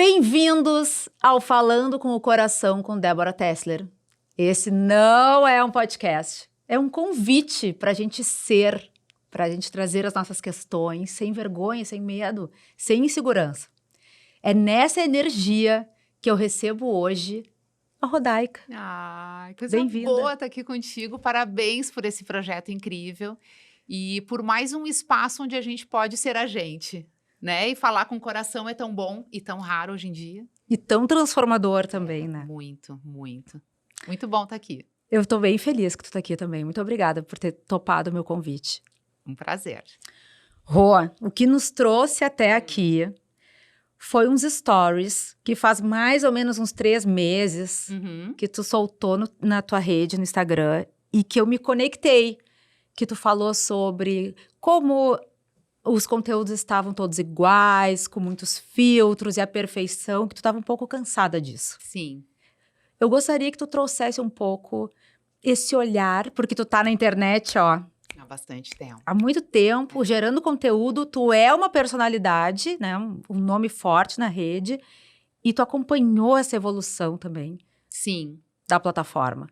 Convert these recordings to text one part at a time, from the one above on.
Bem-vindos ao Falando com o Coração com Débora Tessler. Esse não é um podcast, é um convite para a gente ser, para a gente trazer as nossas questões sem vergonha, sem medo, sem insegurança. É nessa energia que eu recebo hoje a Rodaica. Ai, coisa Bem-vinda. boa estar aqui contigo. Parabéns por esse projeto incrível e por mais um espaço onde a gente pode ser a gente, né? E falar com o coração é tão bom e tão raro hoje em dia. E tão transformador também, né? Muito, muito. Muito bom estar aqui. Eu tô bem feliz que tu tá aqui também. Muito obrigada por ter topado o meu convite. Um prazer. Rô, o que nos trouxe até aqui foi uns stories que faz mais ou menos uns 3 meses que tu soltou na tua rede, no Instagram, e que eu me conectei, que tu falou sobre como os conteúdos estavam todos iguais, com muitos filtros e a perfeição, que tu estava um pouco cansada disso. Sim. Eu gostaria que tu trouxesse um pouco esse olhar, porque tu tá na internet, ó, Há bastante tempo. há muito tempo, gerando conteúdo, tu é uma personalidade, né, um nome forte na rede, e tu acompanhou essa evolução também Sim. da plataforma.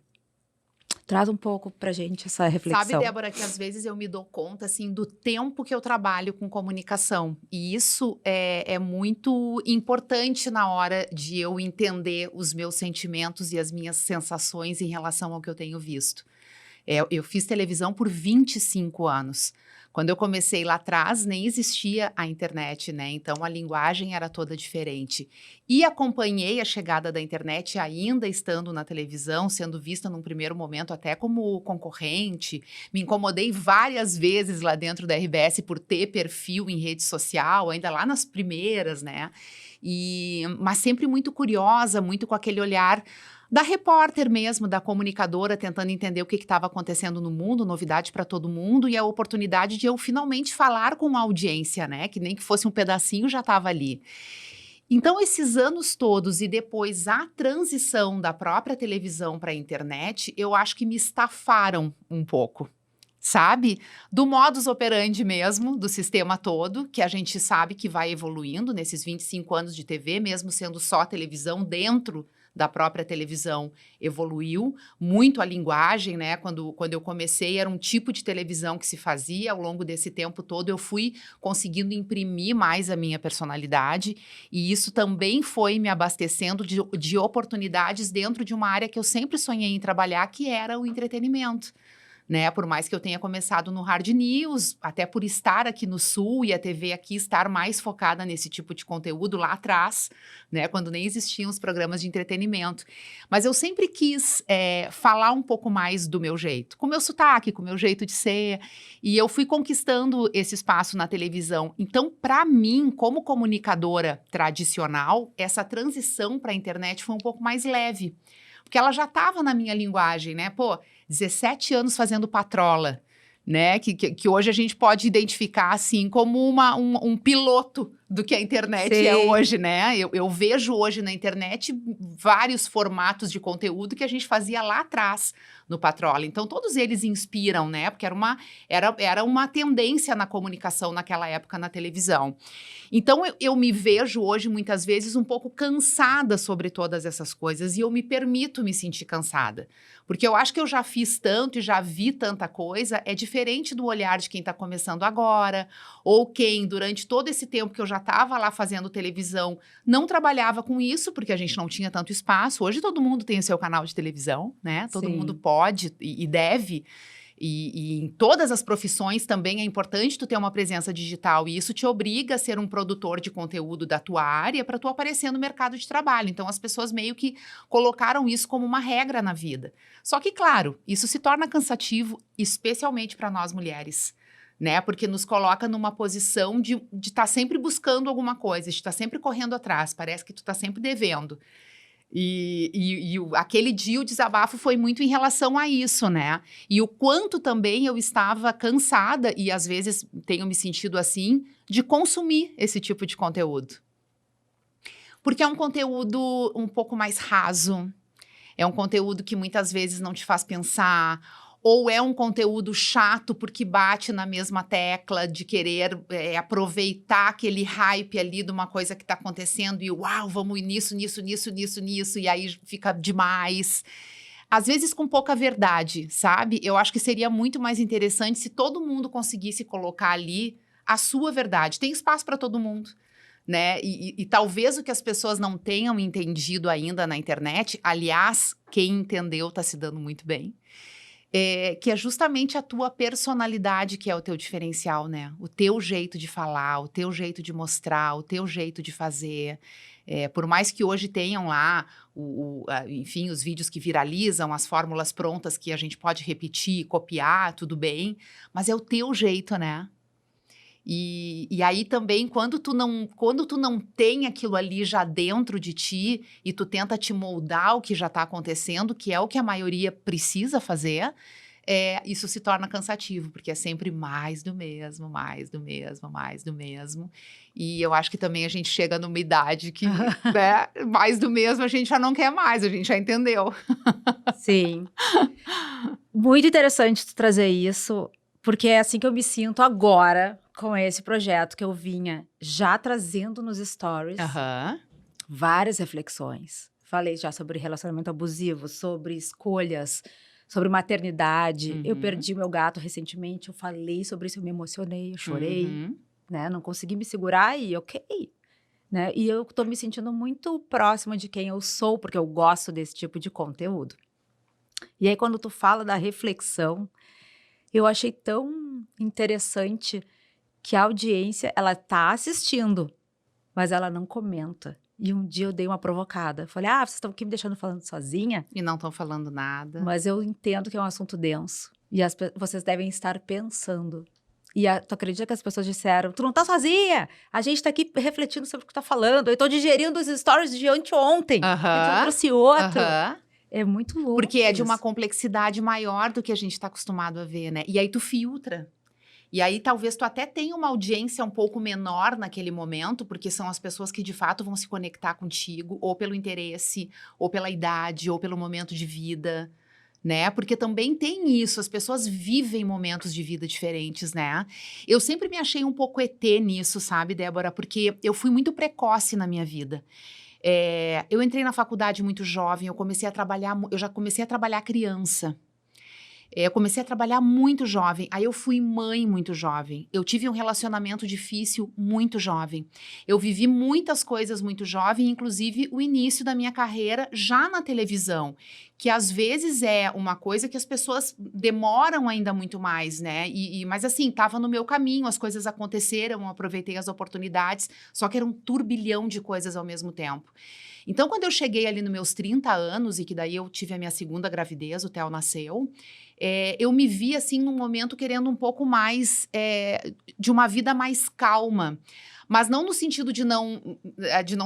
Traz um pouco pra gente essa reflexão. Sabe, Débora, que às vezes eu me dou conta, assim, do tempo que eu trabalho com comunicação. E isso é muito importante na hora de eu entender os meus sentimentos e as minhas sensações em relação ao que eu tenho visto. Eu fiz televisão por 25 anos. Quando eu comecei lá atrás, nem existia a internet, né? Então, a linguagem era toda diferente. E acompanhei a chegada da internet ainda estando na televisão, sendo vista num primeiro momento até como concorrente. Me incomodei várias vezes lá dentro da RBS por ter perfil em rede social, ainda lá nas primeiras, né? Mas sempre muito curiosa, muito com aquele olhar da repórter mesmo, da comunicadora, tentando entender o que estava acontecendo no mundo, novidade para todo mundo, e a oportunidade de eu finalmente falar com a audiência, né? Que nem que fosse um pedacinho já estava ali. Então, esses anos todos e depois a transição da própria televisão para a internet, eu acho que me estafaram um pouco. Sabe? Do modus operandi mesmo, do sistema todo, que a gente sabe que vai evoluindo nesses 25 anos de TV, mesmo sendo só televisão, dentro da própria televisão evoluiu muito a linguagem, né? Quando eu comecei era um tipo de televisão que se fazia, ao longo desse tempo todo eu fui conseguindo imprimir mais a minha personalidade e isso também foi me abastecendo de oportunidades dentro de uma área que eu sempre sonhei em trabalhar, que era o entretenimento. Né, por mais que eu tenha começado no Hard News, até por estar aqui no Sul e a TV aqui estar mais focada nesse tipo de conteúdo lá atrás, né, quando nem existiam os programas de entretenimento. Mas eu sempre quis falar um pouco mais do meu jeito, com o meu sotaque, com o meu jeito de ser, e eu fui conquistando esse espaço na televisão. Então, para mim, como comunicadora tradicional, essa transição para a internet foi um pouco mais leve, porque ela já estava na minha linguagem, né, 17 anos fazendo patrola, né? Que hoje a gente pode identificar assim como um piloto do que a internet é hoje, né? Eu vejo hoje na internet vários formatos de conteúdo que a gente fazia lá atrás no Patrola. Então, todos eles inspiram, né? Porque era uma tendência na comunicação naquela época na televisão. Então, eu me vejo hoje, muitas vezes, um pouco cansada sobre todas essas coisas e eu me permito me sentir cansada. Porque eu acho que eu já fiz tanto e já vi tanta coisa, é diferente do olhar de quem está começando agora, ou quem, durante todo esse tempo que eu já estava lá fazendo televisão, não trabalhava com isso, porque a gente não tinha tanto espaço. Hoje todo mundo tem o seu canal de televisão, né? Todo mundo pode e deve. E em todas as profissões também é importante tu ter uma presença digital e isso te obriga a ser um produtor de conteúdo da tua área para tu aparecer no mercado de trabalho. Então as pessoas meio que colocaram isso como uma regra na vida. Só que, claro, isso se torna cansativo, especialmente para nós mulheres, né? Porque nos coloca numa posição de estar sempre buscando alguma coisa, de estar sempre correndo atrás, parece que tu está sempre devendo. Aquele dia o desabafo foi muito em relação a isso, né? E o quanto também eu estava cansada, e às vezes tenho me sentido assim, de consumir esse tipo de conteúdo. Porque é um conteúdo um pouco mais raso, é um conteúdo que muitas vezes não te faz pensar, Ou é um conteúdo chato porque bate na mesma tecla de querer aproveitar aquele hype ali de uma coisa que está acontecendo e uau, vamos nisso, e aí fica demais. Às vezes com pouca verdade, sabe? Eu acho que seria muito mais interessante se todo mundo conseguisse colocar ali a sua verdade. Tem espaço para todo mundo, né? E talvez o que as pessoas não tenham entendido ainda na internet, aliás, quem entendeu está se dando muito bem, que é justamente a tua personalidade que é o teu diferencial, né? O teu jeito de falar, o teu jeito de mostrar, o teu jeito de fazer. Por mais que hoje tenham lá, enfim, os vídeos que viralizam, as fórmulas prontas que a gente pode repetir, copiar, tudo bem, mas é o teu jeito, né? E aí também, quando tu não tem aquilo ali já dentro de ti e tu tenta te moldar o que já está acontecendo, que é o que a maioria precisa fazer, isso se torna cansativo, porque é sempre mais do mesmo, mais do mesmo, mais do mesmo. E eu acho que também a gente chega numa idade que, né, mais do mesmo a gente já não quer mais, a gente já entendeu. Sim. Muito interessante tu trazer isso, porque é assim que eu me sinto agora com esse projeto que eu vinha já trazendo nos stories. Várias reflexões. Falei já sobre relacionamento abusivo, sobre escolhas, sobre maternidade. Eu perdi meu gato recentemente, eu falei sobre isso, eu me emocionei, eu chorei, né? Não consegui me segurar e ok, né? E eu tô me sentindo muito próxima de quem eu sou, porque eu gosto desse tipo de conteúdo. E aí, quando tu fala da reflexão, eu achei tão interessante que a audiência, ela tá assistindo, mas ela não comenta. E um dia eu dei uma provocada. Falei, vocês estão aqui me deixando falando sozinha? E não estão falando nada. Mas eu entendo que é um assunto denso. E vocês devem estar pensando. E tu acredita que as pessoas disseram, tu não tá sozinha? A gente tá aqui refletindo sobre o que tá falando. Eu tô digerindo os stories de anteontem. Que tu trouxe outro. É muito louco. Porque é de uma complexidade maior do que a gente está acostumado a ver, né? E aí tu filtra. E aí talvez tu até tenha uma audiência um pouco menor naquele momento, porque são as pessoas que de fato vão se conectar contigo, ou pelo interesse, ou pela idade, ou pelo momento de vida, né? Porque também tem isso, as pessoas vivem momentos de vida diferentes, né? Eu sempre me achei um pouco ET nisso, sabe, Débora? Porque eu fui muito precoce na minha vida. Eu entrei na faculdade muito jovem, eu já comecei a trabalhar criança. Eu comecei a trabalhar muito jovem, aí eu fui mãe muito jovem, eu tive um relacionamento difícil muito jovem, eu vivi muitas coisas muito jovem, inclusive o início da minha carreira já na televisão, que às vezes é uma coisa que as pessoas demoram ainda muito mais, né? Mas assim, estava no meu caminho, as coisas aconteceram, eu aproveitei as oportunidades, só que era um turbilhão de coisas ao mesmo tempo. Então, quando eu cheguei ali nos meus 30 anos, e que daí eu tive a minha segunda gravidez, o Theo nasceu, eu me vi, assim, num momento querendo um pouco mais de uma vida mais calma. Mas não no sentido de não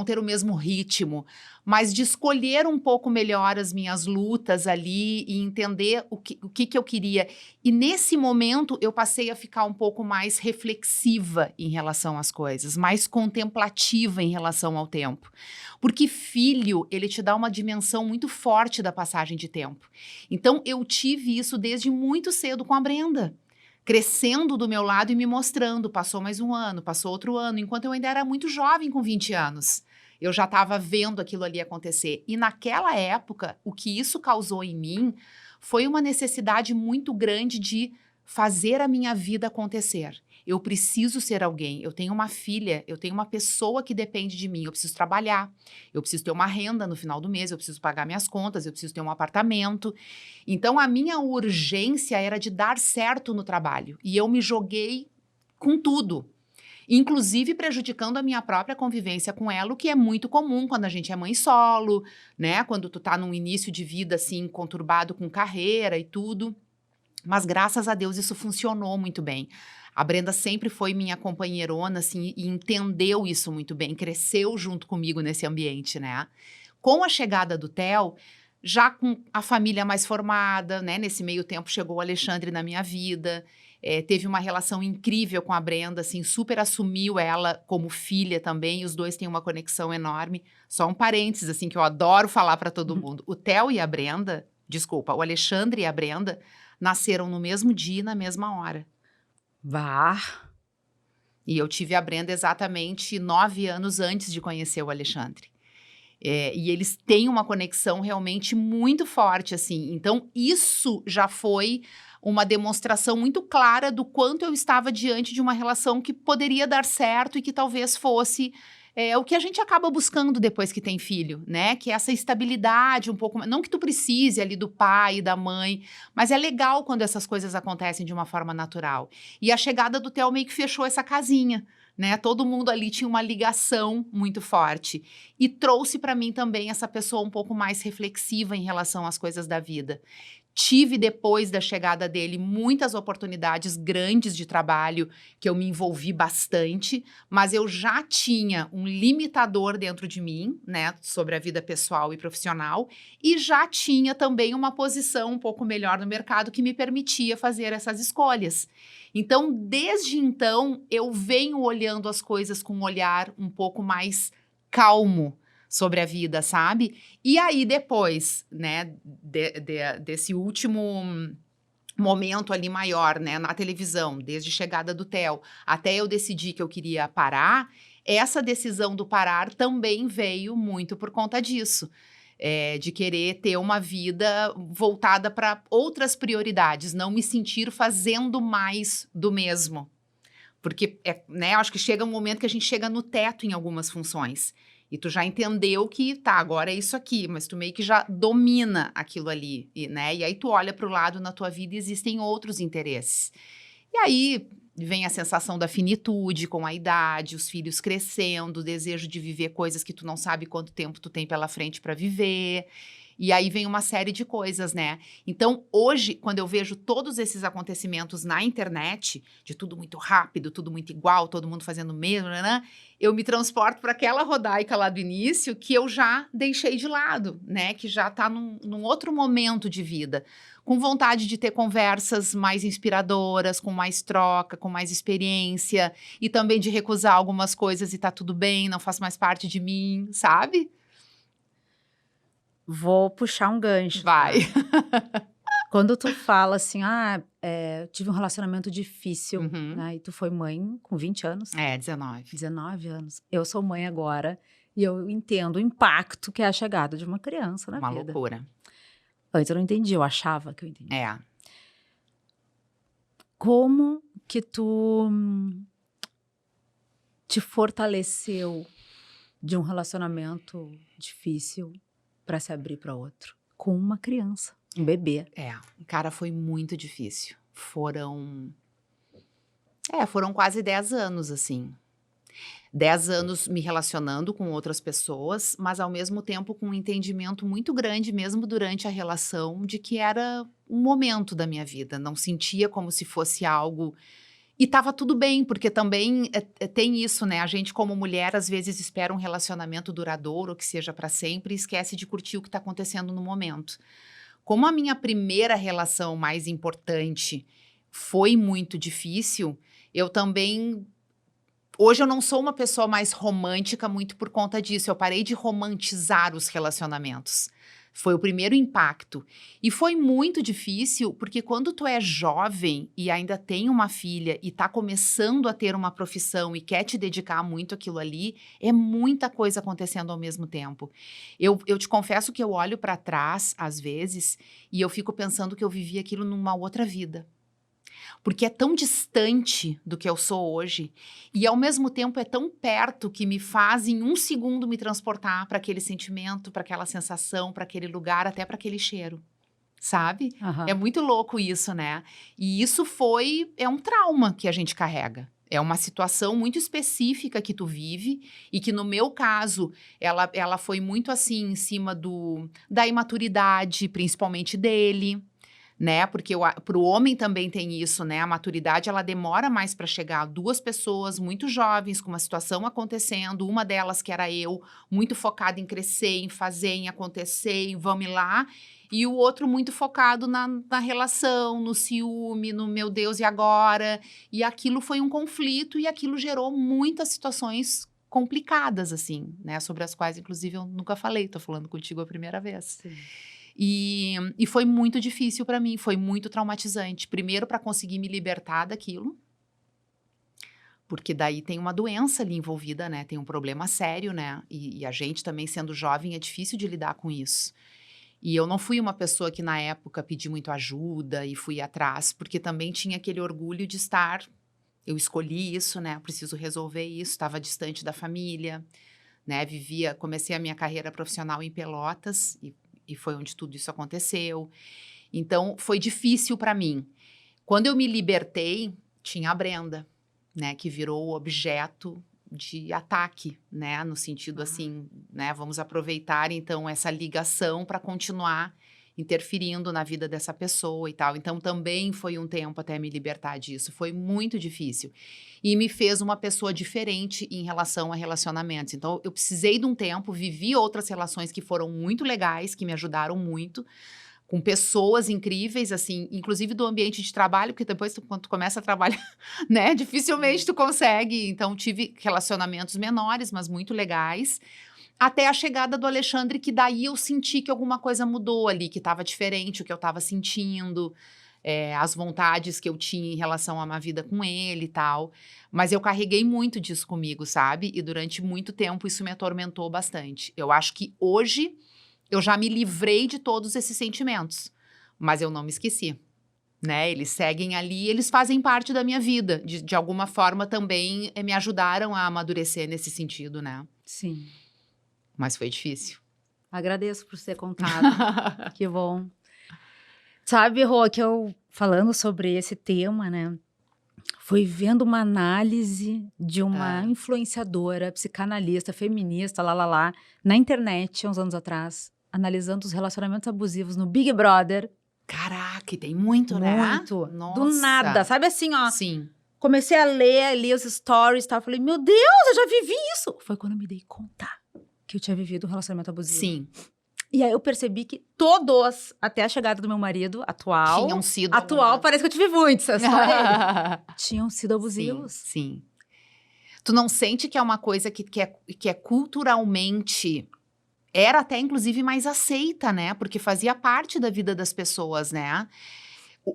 ter o mesmo ritmo, mas de escolher um pouco melhor as minhas lutas ali e entender o que eu queria. E nesse momento eu passei a ficar um pouco mais reflexiva em relação às coisas, mais contemplativa em relação ao tempo. Porque filho, ele te dá uma dimensão muito forte da passagem de tempo. Então eu tive isso desde muito cedo com a Brenda. Crescendo do meu lado e me mostrando, passou mais um ano, passou outro ano, enquanto eu ainda era muito jovem com 20 anos. Eu já estava vendo aquilo ali acontecer. E naquela época, o que isso causou em mim foi uma necessidade muito grande de fazer a minha vida acontecer. Eu preciso ser alguém, eu tenho uma filha, eu tenho uma pessoa que depende de mim, eu preciso trabalhar, eu preciso ter uma renda no final do mês, eu preciso pagar minhas contas, eu preciso ter um apartamento. Então, a minha urgência era de dar certo no trabalho. E eu me joguei com tudo, inclusive prejudicando a minha própria convivência com ela, o que é muito comum quando a gente é mãe solo, né? Quando tu tá num início de vida, assim, conturbado com carreira e tudo. Mas, graças a Deus, isso funcionou muito bem. A Brenda sempre foi minha companheirona, assim, e entendeu isso muito bem, cresceu junto comigo nesse ambiente, né? Com a chegada do Theo, já com a família mais formada, né? Nesse meio tempo chegou o Alexandre na minha vida, teve uma relação incrível com a Brenda, assim, super assumiu ela como filha também, e os dois têm uma conexão enorme. Só um parênteses, assim, que eu adoro falar para todo mundo. O Theo e a Brenda, Desculpa, o Alexandre e a Brenda nasceram no mesmo dia e na mesma hora. Bah! E eu tive a Brenda exatamente 9 anos antes de conhecer o Alexandre. E eles têm uma conexão realmente muito forte, assim. Então, isso já foi uma demonstração muito clara do quanto eu estava diante de uma relação que poderia dar certo e que talvez fosse o que a gente acaba buscando depois que tem filho, né? Que é essa estabilidade um pouco... Não que tu precise ali do pai e da mãe, mas é legal quando essas coisas acontecem de uma forma natural. E a chegada do Theo meio que fechou essa casinha, né? Todo mundo ali tinha uma ligação muito forte. E trouxe para mim também essa pessoa um pouco mais reflexiva em relação às coisas da vida. Tive, depois da chegada dele, muitas oportunidades grandes de trabalho, que eu me envolvi bastante, mas eu já tinha um limitador dentro de mim, né, sobre a vida pessoal e profissional, e já tinha também uma posição um pouco melhor no mercado que me permitia fazer essas escolhas. Então, desde então, eu venho olhando as coisas com um olhar um pouco mais calmo sobre a vida, sabe? E aí, depois, né, desse último momento ali maior, né, na televisão, desde a chegada do Theo, até eu decidir que eu queria parar, essa decisão do parar também veio muito por conta disso. De querer ter uma vida voltada para outras prioridades, não me sentir fazendo mais do mesmo. Porque, né, acho que chega um momento que a gente chega no teto em algumas funções. E tu já entendeu que, tá, agora é isso aqui, mas tu meio que já domina aquilo ali, né? E aí tu olha para o lado na tua vida e existem outros interesses. E aí vem a sensação da finitude com a idade, os filhos crescendo, o desejo de viver coisas que tu não sabe quanto tempo tu tem pela frente para viver. E aí vem uma série de coisas, né? Então, hoje, quando eu vejo todos esses acontecimentos na internet, de tudo muito rápido, tudo muito igual, todo mundo fazendo o mesmo, né? Eu me transporto para aquela Rodaica lá do início que eu já deixei de lado, né? Que já está num outro momento de vida. Com vontade de ter conversas mais inspiradoras, com mais troca, com mais experiência. E também de recusar algumas coisas e tá tudo bem, não faz mais parte de mim, sabe? Vou puxar um gancho. Vai. Tá? Quando tu fala assim, tive um relacionamento difícil, né? E tu foi mãe com 20 anos. 19. 19 anos. Eu sou mãe agora e eu entendo o impacto que é a chegada de uma criança na vida. Uma loucura. Antes eu não entendi, eu achava que eu entendia. É. Como que tu te fortaleceu de um relacionamento difícil para se abrir para outro? Com uma criança, um bebê. Cara, foi muito difícil. Foram quase 10 anos, assim. 10 anos me relacionando com outras pessoas, mas ao mesmo tempo com um entendimento muito grande, mesmo durante a relação, de que era um momento da minha vida. Não sentia como se fosse algo... E tava tudo bem, porque também tem isso, né? A gente, como mulher, às vezes espera um relacionamento duradouro, que seja para sempre, e esquece de curtir o que tá acontecendo no momento. Como a minha primeira relação mais importante foi muito difícil, eu também... Hoje eu não sou uma pessoa mais romântica muito por conta disso. Eu parei de romantizar os relacionamentos. Foi o primeiro impacto. E foi muito difícil, porque quando tu é jovem e ainda tem uma filha e tá começando a ter uma profissão e quer te dedicar muito àquilo ali, é muita coisa acontecendo ao mesmo tempo. Eu te confesso que eu olho para trás, às vezes, e eu fico pensando que eu vivi aquilo numa outra vida. Porque é tão distante do que eu sou hoje e, ao mesmo tempo, é tão perto que me faz, em um segundo, me transportar para aquele sentimento, para aquela sensação, para aquele lugar, até para aquele cheiro, sabe? Uhum. É muito louco isso, né? E isso é um trauma que a gente carrega. É uma situação muito específica que tu vive e que, no meu caso, ela foi muito assim, em cima da imaturidade, principalmente dele, né? Porque para o homem também tem isso, né? A maturidade, ela demora mais para chegar. 2 pessoas muito jovens, com uma situação acontecendo, uma delas que era eu, muito focada em crescer, em fazer, em acontecer, em vamos lá, e o outro muito focado na relação, no ciúme, no meu Deus, e agora? E aquilo foi um conflito e aquilo gerou muitas situações complicadas, assim, né? Sobre as quais, inclusive, eu nunca falei, tô falando contigo a primeira vez. Sim. E foi muito difícil para mim, foi muito traumatizante. Primeiro, para conseguir me libertar daquilo, porque daí tem uma doença ali envolvida, né? Tem um problema sério, né? E a gente também, sendo jovem, é difícil de lidar com isso. E eu não fui uma pessoa que, na época, pedi muito ajuda e fui atrás, porque também tinha aquele orgulho de estar... Eu escolhi isso, né? Eu preciso resolver isso, estava distante da família, né? Comecei a minha carreira profissional em Pelotas e foi onde tudo isso aconteceu. Então, foi difícil para mim. Quando eu me libertei, tinha a Brenda, né? Que virou objeto de ataque, né? No sentido assim, né? Vamos aproveitar, então, essa ligação para continuar interferindo na vida dessa pessoa e tal. Então, também foi um tempo até me libertar disso. Foi muito difícil. E me fez uma pessoa diferente em relação a relacionamentos. Então, eu precisei de um tempo, vivi outras relações que foram muito legais, que me ajudaram muito, com pessoas incríveis, assim, inclusive do ambiente de trabalho, porque depois, quando tu começa a trabalhar, né, dificilmente tu consegue. Então, tive relacionamentos menores, mas muito legais. Até a chegada do Alexandre, que daí eu senti que alguma coisa mudou ali, que estava diferente, o que eu estava sentindo, as vontades que eu tinha em relação a uma vida com ele e tal. Mas eu carreguei muito disso comigo, sabe? E durante muito tempo isso me atormentou bastante. Eu acho que hoje eu já me livrei de todos esses sentimentos, mas eu não me esqueci, né? Eles seguem ali, eles fazem parte da minha vida. De alguma forma também me ajudaram a amadurecer nesse sentido, né? Sim. Mas foi difícil. Agradeço por ter contado. Que bom. Sabe, Rô, que eu, falando sobre esse tema, né? Fui vendo uma análise de uma influenciadora, psicanalista, feminista, na internet, uns anos atrás, analisando os relacionamentos abusivos no Big Brother. Caraca, e tem muito, né? Muito. Nossa. Do nada. Sabe assim, ó. Sim. Comecei a ler ali os stories e tal. Falei, meu Deus, eu já vivi isso. Foi quando eu me dei conta que eu tinha vivido um relacionamento abusivo. Sim. E aí eu percebi que todos, até a chegada do meu marido atual... Tinham sido... Atual, parece que eu tive muitos, é só ele. Tinham sido abusivos. Sim. Tu não sente que é uma coisa que é culturalmente... Era até, inclusive, mais aceita, né? Porque fazia parte da vida das pessoas, né?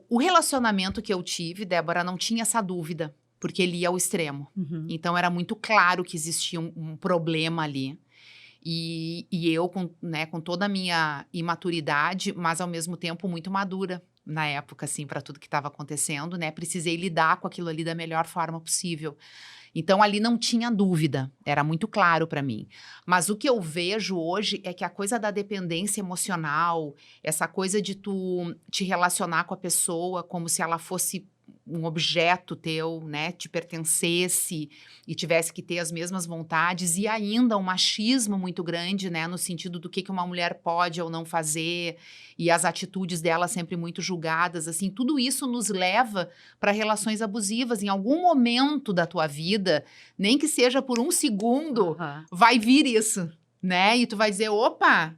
O relacionamento que eu tive, Débora, não tinha essa dúvida, porque ele ia ao extremo. Uhum. Então, era muito claro que existia um problema ali. E eu, com toda a minha imaturidade, mas, ao mesmo tempo, muito madura na época, assim, para tudo que estava acontecendo, né? Precisei lidar com aquilo ali da melhor forma possível. Então, ali não tinha dúvida, era muito claro para mim. Mas o que eu vejo hoje é que a coisa da dependência emocional, essa coisa de tu te relacionar com a pessoa como se ela fosse um objeto teu, né, te pertencesse e tivesse que ter as mesmas vontades, e ainda um machismo muito grande, né, no sentido do que uma mulher pode ou não fazer, e as atitudes dela sempre muito julgadas, assim, tudo isso nos leva para relações abusivas. Em algum momento da tua vida, nem que seja por um segundo, vai vir isso, né, e tu vai dizer, opa...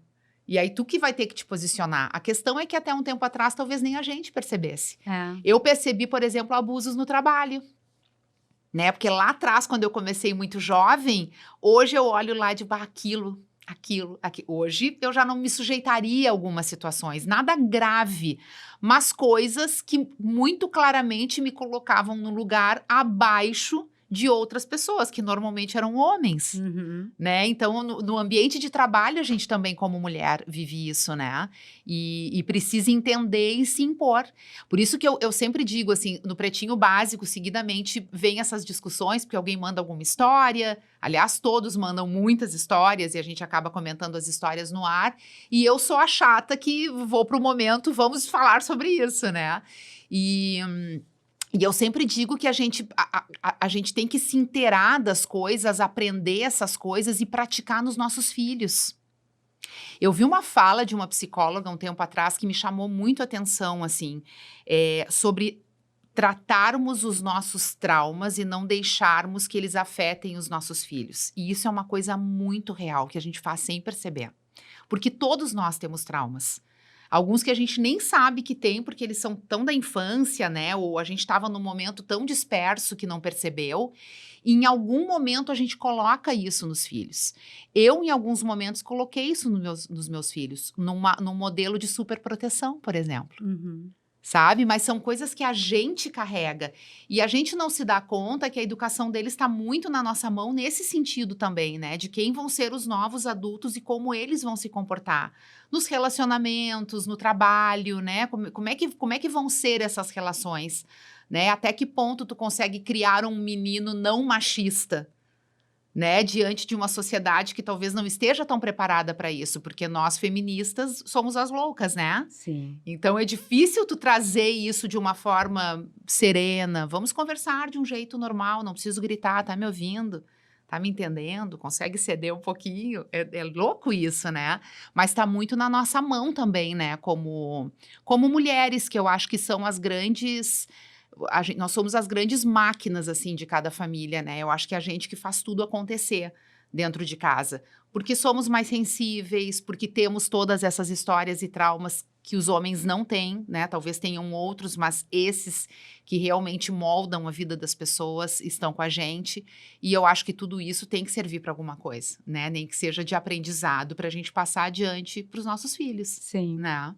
E aí, tu que vai ter que te posicionar. A questão é que até um tempo atrás, talvez nem a gente percebesse. Eu percebi, por exemplo, abusos no trabalho. Né? Porque lá atrás, quando eu comecei muito jovem, hoje eu olho lá de aquilo. Hoje eu já não me sujeitaria a algumas situações. Nada grave, mas coisas que muito claramente me colocavam no lugar abaixo de outras pessoas, que normalmente eram homens, né? Então, no ambiente de trabalho, a gente também, como mulher, vive isso, né? E precisa entender e se impor. Por isso que eu sempre digo, assim, no Pretinho Básico, seguidamente, vem essas discussões, porque alguém manda alguma história, aliás, todos mandam muitas histórias, e a gente acaba comentando as histórias no ar, e eu sou a chata que vou pro momento, vamos falar sobre isso, né? E eu sempre digo que a gente tem que se inteirar das coisas, aprender essas coisas e praticar nos nossos filhos. Eu vi uma fala de uma psicóloga um tempo atrás que me chamou muito a atenção, assim, sobre tratarmos os nossos traumas e não deixarmos que eles afetem os nossos filhos. E isso é uma coisa muito real, que a gente faz sem perceber. Porque todos nós temos traumas. Alguns que a gente nem sabe que tem, porque eles são tão da infância, né? Ou a gente estava num momento tão disperso que não percebeu. E em algum momento a gente coloca isso nos filhos. Eu, em alguns momentos, coloquei isso nos meus filhos, num modelo de superproteção, por exemplo. Sabe? Mas são coisas que a gente carrega. E a gente não se dá conta que a educação deles está muito na nossa mão nesse sentido também, né? De quem vão ser os novos adultos e como eles vão se comportar. Nos relacionamentos, no trabalho, né? Como é que vão ser essas relações? Né? Até que ponto tu consegue criar um menino não machista? Né, diante de uma sociedade que talvez não esteja tão preparada para isso, porque nós feministas somos as loucas, né? Sim. Então é difícil tu trazer isso de uma forma serena. Vamos conversar de um jeito normal, não preciso gritar, tá me ouvindo? Tá me entendendo? Consegue ceder um pouquinho? É louco isso, né? Mas tá muito na nossa mão também, né? Como mulheres, que eu acho que são as grandes... nós somos as grandes máquinas, assim, de cada família, né? Eu acho que é a gente que faz tudo acontecer dentro de casa. Porque somos mais sensíveis, porque temos todas essas histórias e traumas que os homens não têm, né? Talvez tenham outros, mas esses que realmente moldam a vida das pessoas estão com a gente. E eu acho que tudo isso tem que servir para alguma coisa, né? Nem que seja de aprendizado para a gente passar adiante para os nossos filhos. Sim. Né?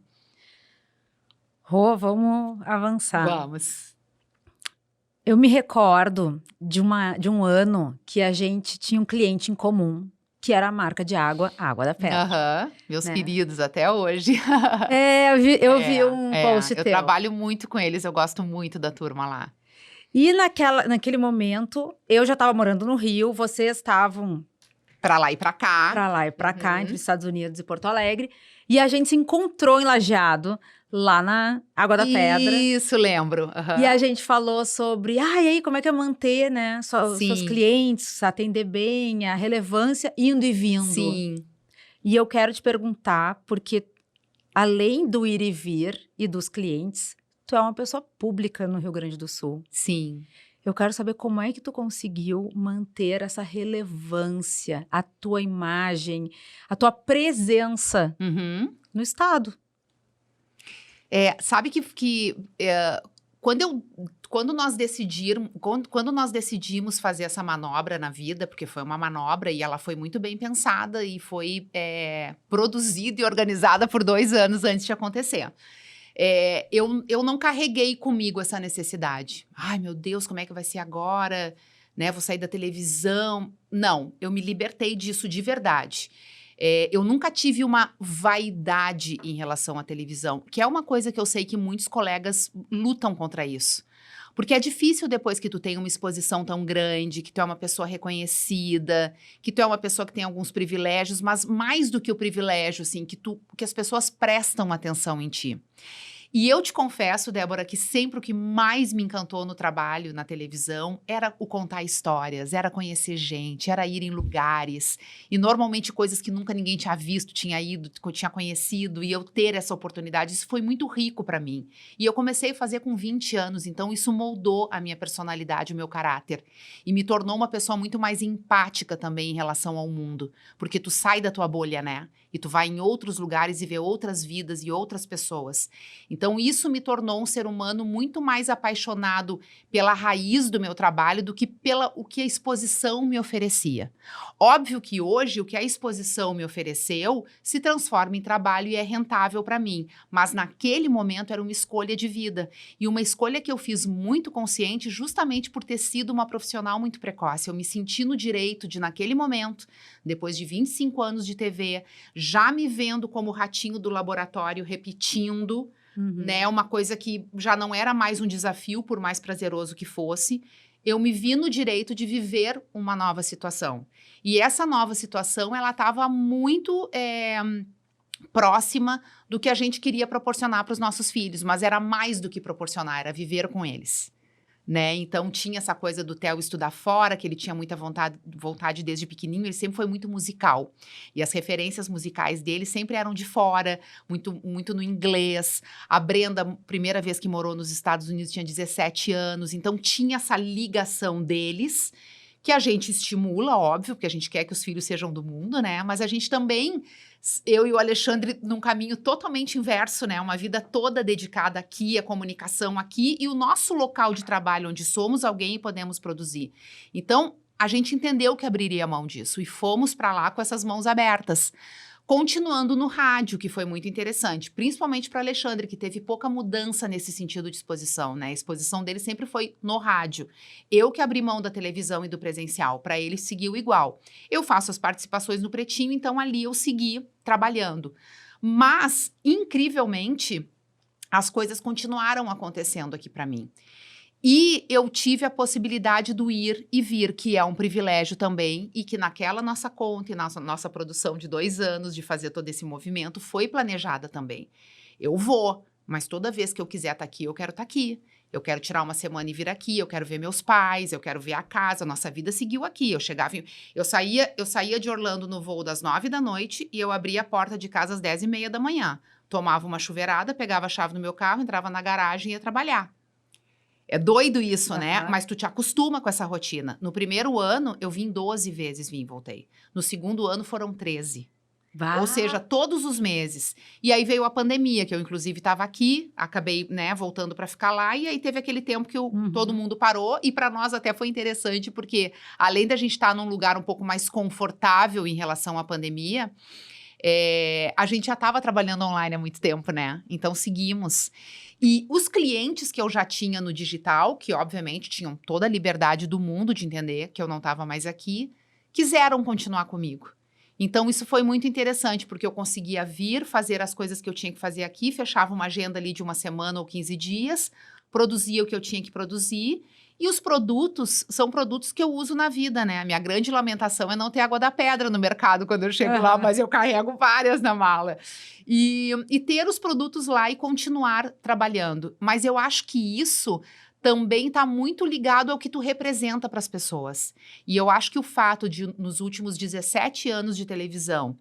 Rô, vamos avançar. Vamos. Eu me recordo de um ano que a gente tinha um cliente em comum, que era a marca de água, Água da Pedra. Meus né? queridos, até hoje. Eu vi um post eu teu. trabalho muito com eles, eu gosto muito da turma lá. E naquele momento, eu já estava morando no Rio, vocês estavam... Pra lá e pra cá. Pra lá e pra cá, entre os Estados Unidos e Porto Alegre. E a gente se encontrou em Lajeado, lá na Água da Pedra. Isso, lembro. E a gente falou sobre, e aí, como é que é manter, né, os seus clientes, atender bem, a relevância, indo e vindo. Sim. E eu quero te perguntar, porque além do ir e vir e dos clientes, tu é uma pessoa pública no Rio Grande do Sul. Sim. Eu quero saber como é que tu conseguiu manter essa relevância, a tua imagem, a tua presença no estado. Sabe que quando nós decidimos fazer essa manobra na vida, porque foi uma manobra e ela foi muito bem pensada e foi produzida e organizada por 2 anos antes de acontecer. Eu não carreguei comigo essa necessidade. Ai, meu Deus, como é que vai ser agora? Né, vou sair da televisão. Não, eu me libertei disso de verdade. Eu nunca tive uma vaidade em relação à televisão, que é uma coisa que eu sei que muitos colegas lutam contra isso. Porque é difícil depois que tu tem uma exposição tão grande, que tu é uma pessoa reconhecida, que tu é uma pessoa que tem alguns privilégios, mas mais do que o privilégio, assim, que as pessoas prestam atenção em ti. E eu te confesso, Débora, que sempre o que mais me encantou no trabalho, na televisão, era o contar histórias, era conhecer gente, era ir em lugares, e normalmente coisas que nunca ninguém tinha visto, tinha ido, tinha conhecido, e eu ter essa oportunidade, isso foi muito rico para mim. E eu comecei a fazer com 20 anos, então isso moldou a minha personalidade, o meu caráter, e me tornou uma pessoa muito mais empática também em relação ao mundo, porque tu sai da tua bolha, né? E tu vai em outros lugares e vê outras vidas e outras pessoas. Então, isso me tornou um ser humano muito mais apaixonado pela raiz do meu trabalho do que o que a exposição me oferecia. Óbvio que hoje, o que a exposição me ofereceu se transforma em trabalho e é rentável para mim. Mas naquele momento era uma escolha de vida. E uma escolha que eu fiz muito consciente justamente por ter sido uma profissional muito precoce. Eu me senti no direito de, naquele momento, depois de 25 anos de TV, já me vendo como ratinho do laboratório, repetindo, né, uma coisa que já não era mais um desafio, por mais prazeroso que fosse, eu me vi no direito de viver uma nova situação. E essa nova situação, ela estava muito próxima do que a gente queria proporcionar para os nossos filhos, mas era mais do que proporcionar, era viver com eles. Né? Então, tinha essa coisa do Theo estudar fora, que ele tinha muita vontade desde pequenininho, ele sempre foi muito musical. E as referências musicais dele sempre eram de fora, muito no inglês. A Brenda, primeira vez que morou nos Estados Unidos, tinha 17 anos, então tinha essa ligação deles, que a gente estimula, óbvio, porque a gente quer que os filhos sejam do mundo, né? Mas a gente também, eu e o Alexandre, num caminho totalmente inverso, né? Uma vida toda dedicada aqui, à comunicação aqui, e o nosso local de trabalho, onde somos alguém e podemos produzir. Então, a gente entendeu que abriria mão disso e fomos para lá com essas mãos abertas. Continuando no rádio, que foi muito interessante, principalmente para Alexandre, que teve pouca mudança nesse sentido de exposição, né? A exposição dele sempre foi no rádio. Eu que abri mão da televisão e do presencial, para ele seguiu igual. Eu faço as participações no Pretinho, então ali eu segui trabalhando. Mas, incrivelmente, as coisas continuaram acontecendo aqui para mim. E eu tive a possibilidade do ir e vir, que é um privilégio também, e que naquela nossa conta e nossa produção de 2 anos de fazer todo esse movimento foi planejada também. Eu vou, mas toda vez que eu quiser estar aqui, eu quero estar aqui. Eu quero tirar uma semana e vir aqui, eu quero ver meus pais, eu quero ver a casa, a nossa vida seguiu aqui. Eu saía de Orlando no voo das 9 da noite e eu abria a porta de casa às 10h30 da manhã. Tomava uma chuveirada, pegava a chave no meu carro, entrava na garagem e ia trabalhar. É doido isso, né? Mas tu te acostuma com essa rotina. No primeiro ano, eu vim 12 vezes, vim e voltei. No segundo ano, foram 13. Ou seja, todos os meses. E aí veio a pandemia, que eu inclusive estava aqui, acabei, né, voltando para ficar lá, e aí teve aquele tempo que todo mundo parou, e para nós até foi interessante, porque além da gente estar num lugar um pouco mais confortável em relação à pandemia, a gente já estava trabalhando online há muito tempo, né? Então, seguimos. E os clientes que eu já tinha no digital, que obviamente tinham toda a liberdade do mundo de entender que eu não estava mais aqui, quiseram continuar comigo. Então, isso foi muito interessante, porque eu conseguia vir, fazer as coisas que eu tinha que fazer aqui, fechava uma agenda ali de 1 semana ou 15 dias, produzia o que eu tinha que produzir. E os produtos são produtos que eu uso na vida, né? A minha grande lamentação é não ter água da pedra no mercado quando eu chego lá, mas eu carrego várias na mala. E ter os produtos lá e continuar trabalhando. Mas eu acho que isso também está muito ligado ao que tu representa para as pessoas. E eu acho que o fato de, nos últimos 17 anos de televisão,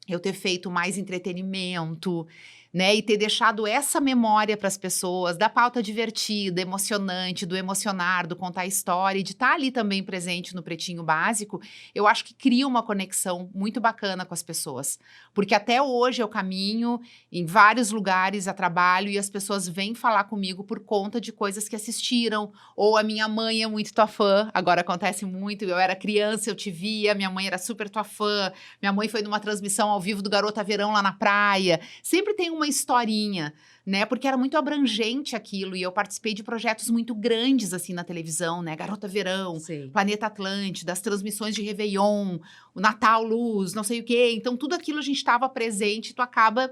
eu ter feito mais entretenimento, né, e ter deixado essa memória para as pessoas, da pauta divertida, emocionante, do emocionar, do contar história, e de estar ali também presente no Pretinho Básico, eu acho que cria uma conexão muito bacana com as pessoas. Porque até hoje eu caminho em vários lugares a trabalho e as pessoas vêm falar comigo por conta de coisas que assistiram, ou a minha mãe é muito tua fã, agora acontece muito, eu era criança, eu te via, minha mãe era super tua fã, minha mãe foi numa transmissão ao vivo do Garota Verão lá na praia, sempre tem uma historinha, né? Porque era muito abrangente aquilo e eu participei de projetos muito grandes assim na televisão, né? Garota Verão, Sim. Planeta Atlântida, das transmissões de Réveillon, o Natal Luz, não sei o quê. Então tudo aquilo a gente estava presente, tu acaba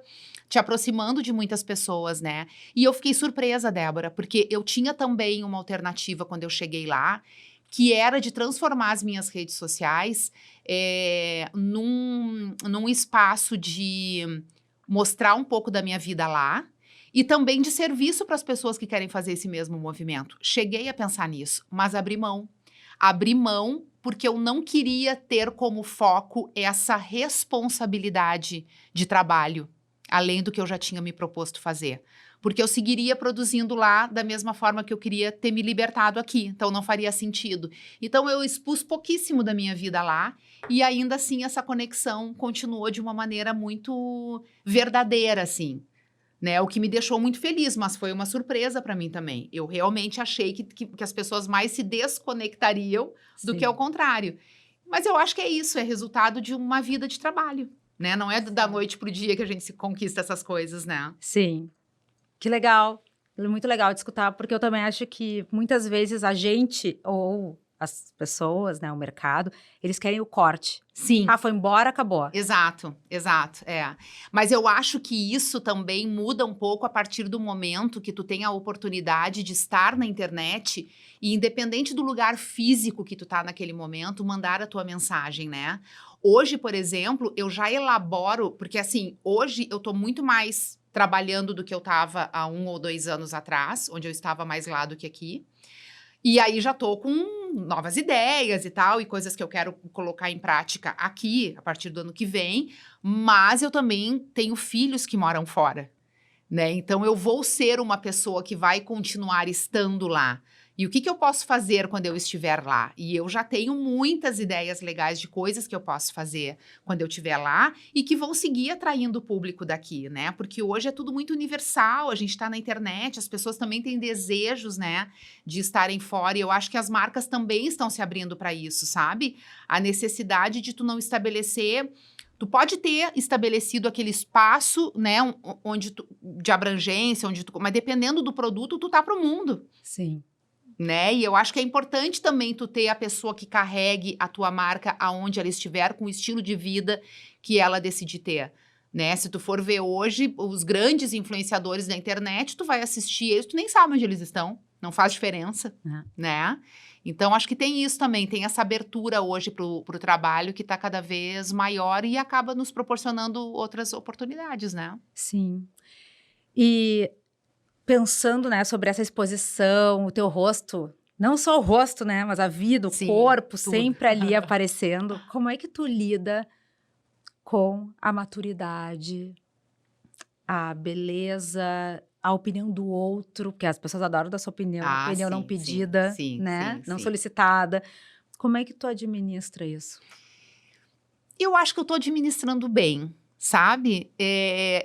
te aproximando de muitas pessoas, né? E eu fiquei surpresa, Débora, porque eu tinha também uma alternativa quando eu cheguei lá, que era de transformar as minhas redes sociais num espaço de mostrar um pouco da minha vida lá e também de serviço para as pessoas que querem fazer esse mesmo movimento. Cheguei a pensar nisso, mas abri mão. Abri mão porque eu não queria ter como foco essa responsabilidade de trabalho, além do que eu já tinha me proposto fazer. Porque eu seguiria produzindo lá da mesma forma que eu queria ter me libertado aqui. Então, não faria sentido. Então, eu expus pouquíssimo da minha vida lá e ainda assim essa conexão continuou de uma maneira muito verdadeira, assim. Né? O que me deixou muito feliz, mas foi uma surpresa para mim também. Eu realmente achei que as pessoas mais se desconectariam do que ao contrário. Mas eu acho que é isso, é resultado de uma vida de trabalho, né? Não é da noite pro dia que a gente se conquista essas coisas, né? Sim. Que legal, muito legal de escutar, porque eu também acho que muitas vezes a gente, ou as pessoas, né, o mercado, eles querem o corte. Sim. Ah, foi embora, acabou. Exato, Mas eu acho que isso também muda um pouco a partir do momento que tu tem a oportunidade de estar na internet e, independente do lugar físico que tu tá naquele momento, mandar a tua mensagem, né? Hoje, por exemplo, eu já elaboro, porque assim, hoje eu tô muito mais trabalhando do que eu estava há 1 ou 2 anos atrás, onde eu estava mais lá do que aqui. E aí já tô com novas ideias e tal, e coisas que eu quero colocar em prática aqui, a partir do ano que vem. Mas eu também tenho filhos que moram fora, né? Então eu vou ser uma pessoa que vai continuar estando lá. E o que eu posso fazer quando eu estiver lá? E eu já tenho muitas ideias legais de coisas que eu posso fazer quando eu estiver lá e que vão seguir atraindo o público daqui, né? Porque hoje é tudo muito universal, a gente está na internet, as pessoas também têm desejos, né, de estarem fora. E eu acho que as marcas também estão se abrindo para isso, sabe? A necessidade de tu não estabelecer... Tu pode ter estabelecido aquele espaço, né, onde de abrangência, mas dependendo do produto, tu tá pro mundo. Sim. Né? E eu acho que é importante também tu ter a pessoa que carregue a tua marca aonde ela estiver, com o estilo de vida que ela decidir ter, né? Se tu for ver hoje, os grandes influenciadores da internet, tu vai assistir eles, tu nem sabe onde eles estão, não faz diferença, né? Então, acho que tem isso também, tem essa abertura hoje pro trabalho que está cada vez maior e acaba nos proporcionando outras oportunidades, né? Sim. E... pensando, né, sobre essa exposição, o teu rosto, não só o rosto, né, mas a vida, o Sim, corpo tudo. sempre ali aparecendo. Como é que tu lida com a maturidade, a beleza, a opinião do outro, porque as pessoas adoram da sua opinião, opinião não pedida, né, não solicitada. Como é que tu administra isso? Eu acho que eu tô administrando bem. Sabe?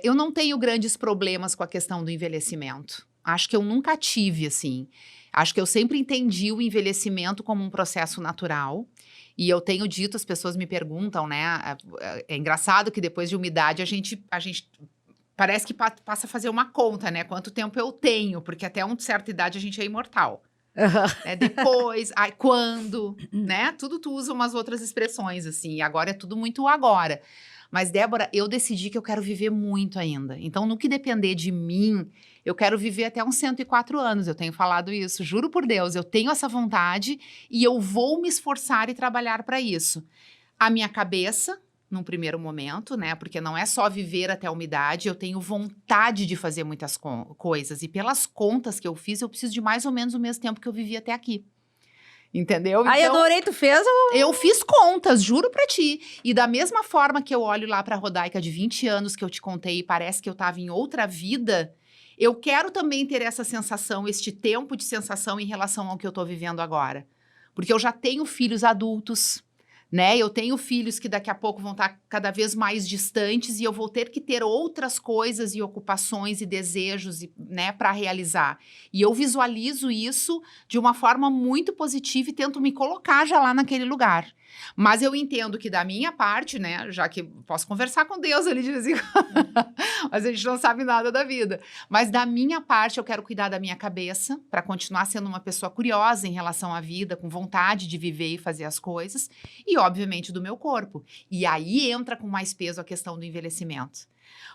Eu não tenho grandes problemas com a questão do envelhecimento. Acho que eu nunca tive, assim. Acho que eu sempre entendi o envelhecimento como um processo natural. E eu tenho dito, as pessoas me perguntam, né? É engraçado que depois de uma idade a gente parece que passa a fazer uma conta, né? Quanto tempo eu tenho, porque até uma certa idade a gente é imortal. Depois, quando, né? Tudo tu usa umas outras expressões, assim. Agora é tudo muito agora. Mas, Débora, eu decidi que eu quero viver muito ainda. Então, no que depender de mim, eu quero viver até uns 104 anos. Eu tenho falado isso, juro por Deus. Eu tenho essa vontade e eu vou me esforçar e trabalhar para isso. A minha cabeça, num primeiro momento, né? Porque não é só viver até uma idade. Eu tenho vontade de fazer muitas coisas. E pelas contas que eu fiz, eu preciso de mais ou menos o mesmo tempo que eu vivi até aqui. Entendeu? Ai, então, adorei, tu fez? Eu fiz contas, juro pra ti. E da mesma forma que eu olho lá pra Rodaica de 20 anos que eu te contei e parece que eu tava em outra vida, eu quero também ter essa sensação, este tempo de sensação em relação ao que eu tô vivendo agora. Porque eu já tenho filhos adultos, né? Eu tenho filhos que daqui a pouco vão estar cada vez mais distantes e eu vou ter que ter outras coisas e ocupações e desejos, né, para realizar. E eu visualizo isso de uma forma muito positiva e tento me colocar já lá naquele lugar. Mas eu entendo que da minha parte, né, já que posso conversar com Deus ali de vez em quando, mas a gente não sabe nada da vida. Mas da minha parte, eu quero cuidar da minha cabeça para continuar sendo uma pessoa curiosa em relação à vida, com vontade de viver e fazer as coisas. E, obviamente, do meu corpo. E aí entra com mais peso a questão do envelhecimento.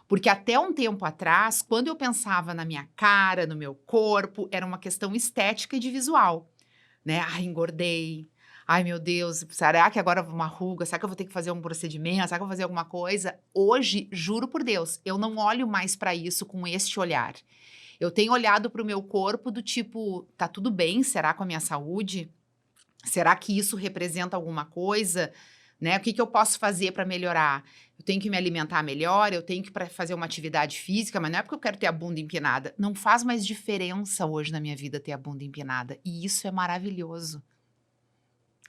Porque até um tempo atrás, quando eu pensava na minha cara, no meu corpo, era uma questão estética e de visual, né? Ai, engordei. Ai, meu Deus, será que agora uma ruga? Será que eu vou ter que fazer um procedimento? Será que eu vou fazer alguma coisa? Hoje, juro por Deus, eu não olho mais para isso com este olhar. Eu tenho olhado para o meu corpo do tipo, tá tudo bem? Será com a minha saúde? Será que isso representa alguma coisa? Né? O que eu posso fazer para melhorar? Eu tenho que me alimentar melhor, eu tenho que fazer uma atividade física, mas não é porque eu quero ter a bunda empinada. Não faz mais diferença hoje na minha vida ter a bunda empinada. E isso é maravilhoso.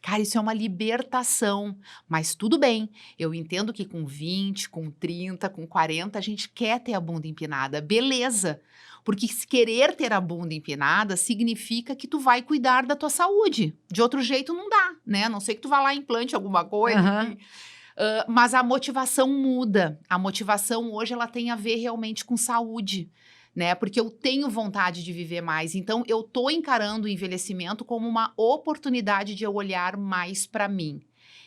Cara, isso é uma libertação, mas tudo bem, eu entendo que com 20, com 30, com 40, a gente quer ter a bunda empinada, beleza, porque se querer ter a bunda empinada significa que tu vai cuidar da tua saúde, de outro jeito não dá, né, a não sei que tu vá lá e implante alguma coisa, mas a motivação muda, a motivação hoje ela tem a ver realmente com saúde, né? Porque eu tenho vontade de viver mais. Então, eu tô encarando o envelhecimento como uma oportunidade de eu olhar mais para mim.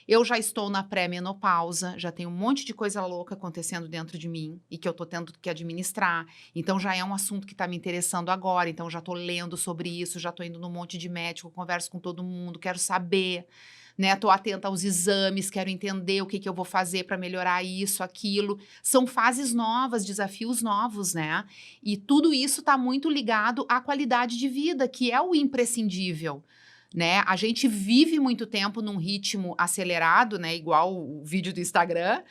Eu já estou na pré-menopausa, já tem um monte de coisa louca acontecendo dentro de mim e que eu tô tendo que administrar. Então, já é um assunto que tá me interessando agora. Então, já tô lendo sobre isso, já tô indo num monte de médico, converso com todo mundo, quero saber, né? Tô atenta aos exames, quero entender o que eu vou fazer para melhorar isso, aquilo. São fases novas, desafios novos, né? E tudo isso tá muito ligado à qualidade de vida, que é o imprescindível, né? A gente vive muito tempo num ritmo acelerado, né? Igual o vídeo do Instagram,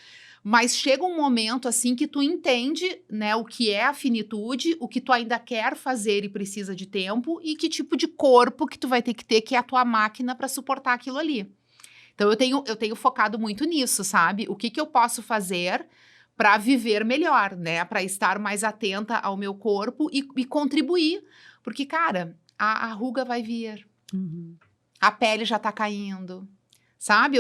Mas chega um momento, assim, que tu entende, né, o que é a finitude, o que tu ainda quer fazer e precisa de tempo, e que tipo de corpo que tu vai ter, que é a tua máquina para suportar aquilo ali. Então, eu tenho focado muito nisso, sabe? O que eu posso fazer para viver melhor, né? Para estar mais atenta ao meu corpo e contribuir. Porque, cara, a ruga vai vir. A pele já tá caindo. Sabe?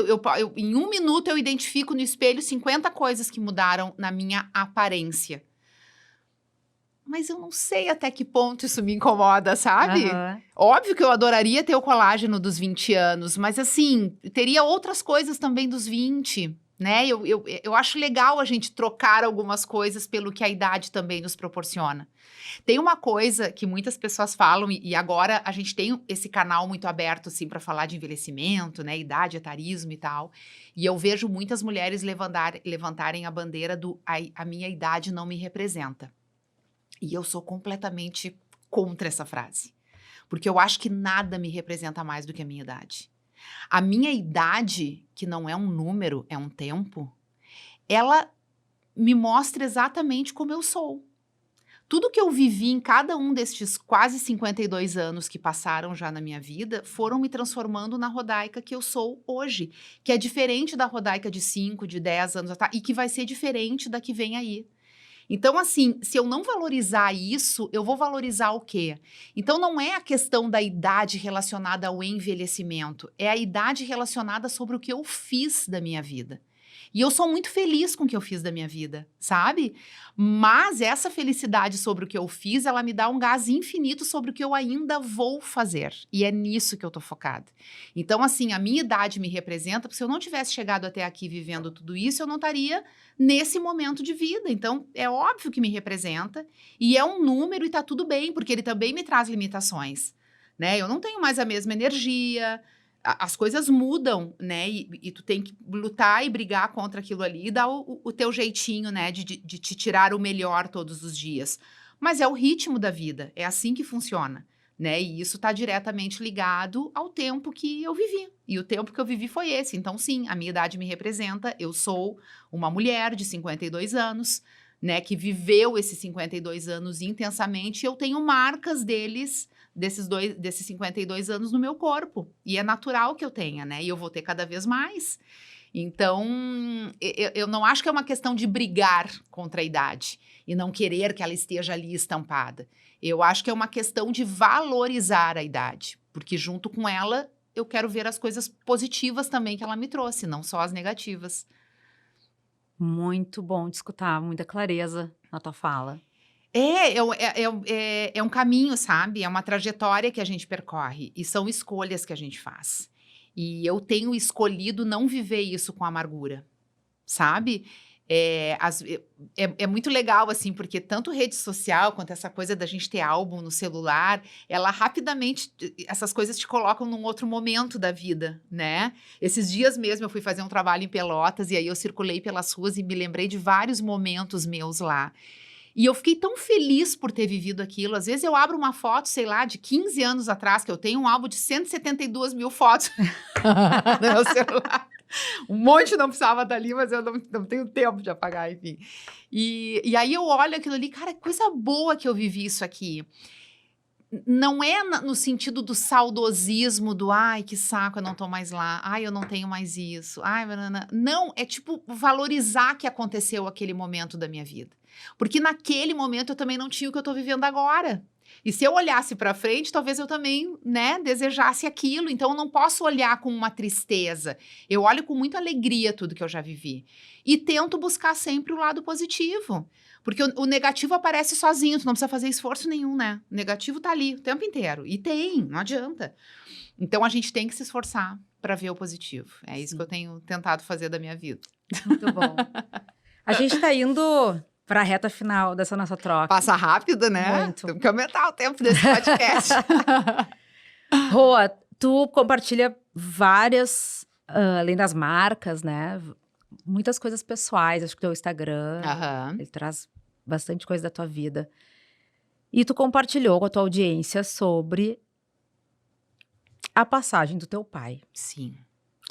Em 1 minuto eu identifico no espelho 50 coisas que mudaram na minha aparência. Mas eu não sei até que ponto isso me incomoda, sabe? Óbvio que eu adoraria ter o colágeno dos 20 anos, mas assim, teria outras coisas também dos 20, né? Eu acho legal a gente trocar algumas coisas pelo que a idade também nos proporciona. Tem uma coisa que muitas pessoas falam, e agora a gente tem esse canal muito aberto, assim, para falar de envelhecimento, né? Idade, etarismo e tal. E eu vejo muitas mulheres levantarem a bandeira do a minha idade não me representa. E eu sou completamente contra essa frase. Porque eu acho que nada me representa mais do que a minha idade. A minha idade, que não é um número, é um tempo, ela me mostra exatamente como eu sou. Tudo que eu vivi em cada um destes quase 52 anos que passaram já na minha vida foram me transformando na Rodaica que eu sou hoje, que é diferente da Rodaica de 5, de 10 anos atrás, e que vai ser diferente da que vem aí. Então, assim, se eu não valorizar isso, eu vou valorizar o quê? Então, não é a questão da idade relacionada ao envelhecimento, é a idade relacionada sobre o que eu fiz da minha vida. E eu sou muito feliz com o que eu fiz da minha vida, sabe? Mas essa felicidade sobre o que eu fiz, ela me dá um gás infinito sobre o que eu ainda vou fazer. E é nisso que eu tô focada. Então, assim, a minha idade me representa, porque se eu não tivesse chegado até aqui vivendo tudo isso, eu não estaria nesse momento de vida. Então, é óbvio que me representa. E é um número e tá tudo bem, porque ele também me traz limitações, né? Eu não tenho mais a mesma energia, as coisas mudam, né? E tu tem que lutar e brigar contra aquilo ali e dar o teu jeitinho, né? De te tirar o melhor todos os dias. Mas é o ritmo da vida, é assim que funciona, né? E isso está diretamente ligado ao tempo que eu vivi. E o tempo que eu vivi foi esse. Então, sim, a minha idade me representa. Eu sou uma mulher de 52 anos, né? Que viveu esses 52 anos intensamente. E eu tenho marcas desses 52 anos no meu corpo. E é natural que eu tenha, né? E eu vou ter cada vez mais. Então, eu não acho que é uma questão de brigar contra a idade e não querer que ela esteja ali estampada. Eu acho que é uma questão de valorizar a idade, porque junto com ela, eu quero ver as coisas positivas também que ela me trouxe, não só as negativas. Muito bom de escutar, muita clareza na tua fala. É um caminho, sabe? É uma trajetória que a gente percorre e são escolhas que a gente faz. E eu tenho escolhido não viver isso com amargura, sabe? É muito legal, assim, porque tanto rede social quanto essa coisa da gente ter álbum no celular, ela rapidamente, essas coisas te colocam num outro momento da vida, né? Esses dias mesmo eu fui fazer um trabalho em Pelotas e aí eu circulei pelas ruas e me lembrei de vários momentos meus lá. E eu fiquei tão feliz por ter vivido aquilo. Às vezes eu abro uma foto, sei lá, de 15 anos atrás, que eu tenho um álbum de 172 mil fotos no meu celular. Um monte não precisava estar ali, mas eu não tenho tempo de apagar, enfim. E aí eu olho aquilo ali, cara, coisa boa que eu vivi isso aqui. Não é no sentido do saudosismo, do ai, que saco, eu não tô mais lá, ai, eu não tenho mais isso, ai, não, é tipo valorizar que aconteceu aquele momento da minha vida. Porque naquele momento eu também não tinha o que eu tô vivendo agora. E se eu olhasse para frente, talvez eu também, né, desejasse aquilo. Então eu não posso olhar com uma tristeza. Eu olho com muita alegria tudo que eu já vivi. E tento buscar sempre o lado positivo. Porque o negativo aparece sozinho, tu não precisa fazer esforço nenhum, né? O negativo tá ali o tempo inteiro. E tem, não adianta. Então a gente tem que se esforçar para ver o positivo. É isso que eu tenho tentado fazer da minha vida. Muito bom. A gente tá indo para a reta final dessa nossa troca. Passa rápido, né? Muito. Temos que aumentar o tempo desse podcast. Rô, tu compartilha várias, além das marcas, né? Muitas coisas pessoais. Acho que o teu Instagram, ele traz bastante coisa da tua vida. E tu compartilhou com a tua audiência sobre a passagem do teu pai. Sim.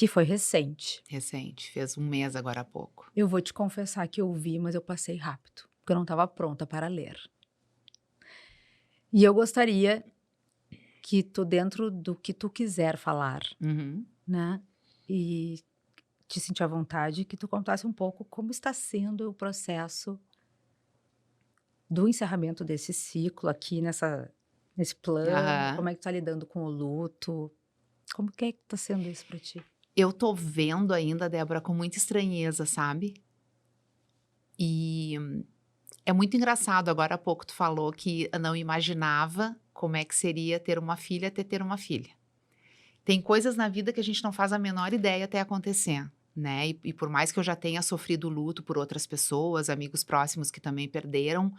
Que foi recente. Recente, fez 1 mês agora há pouco. Eu vou te confessar que eu vi, mas eu passei rápido, porque eu não estava pronta para ler. E eu gostaria que tu, dentro do que tu quiser falar, né, e te sentir à vontade, que tu contasse um pouco como está sendo o processo do encerramento desse ciclo aqui nesse plano, como é que tu tá lidando com o luto, como que tá sendo isso pra ti? Eu tô vendo ainda, Débora, com muita estranheza, sabe? E é muito engraçado, agora há pouco tu falou que não imaginava como é que seria ter uma filha até ter uma filha. Tem coisas na vida que a gente não faz a menor ideia até acontecer, né? E por mais que eu já tenha sofrido luto por outras pessoas, amigos próximos que também perderam,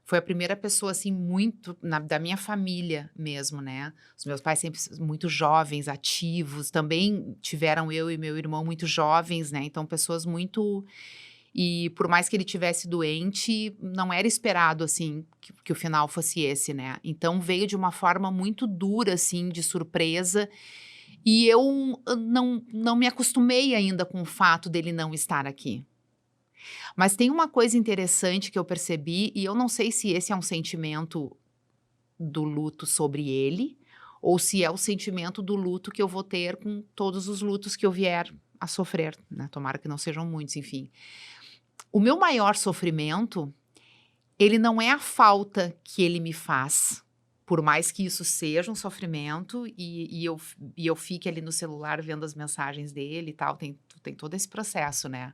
foi a primeira pessoa, assim, muito da minha família mesmo, né? Os meus pais sempre muito jovens, ativos, também tiveram eu e meu irmão muito jovens, né? Então, pessoas muito... E por mais que ele tivesse doente, não era esperado, assim, que o final fosse esse, né? Então, veio de uma forma muito dura, assim, de surpresa. E eu não me acostumei ainda com o fato dele não estar aqui. Mas tem uma coisa interessante que eu percebi, e eu não sei se esse é um sentimento do luto sobre ele, ou se é o sentimento do luto que eu vou ter com todos os lutos que eu vier a sofrer, né? Tomara que não sejam muitos, enfim. O meu maior sofrimento, ele não é a falta que ele me faz, por mais que isso seja um sofrimento e eu fique ali no celular vendo as mensagens dele e tal, tem todo esse processo, né?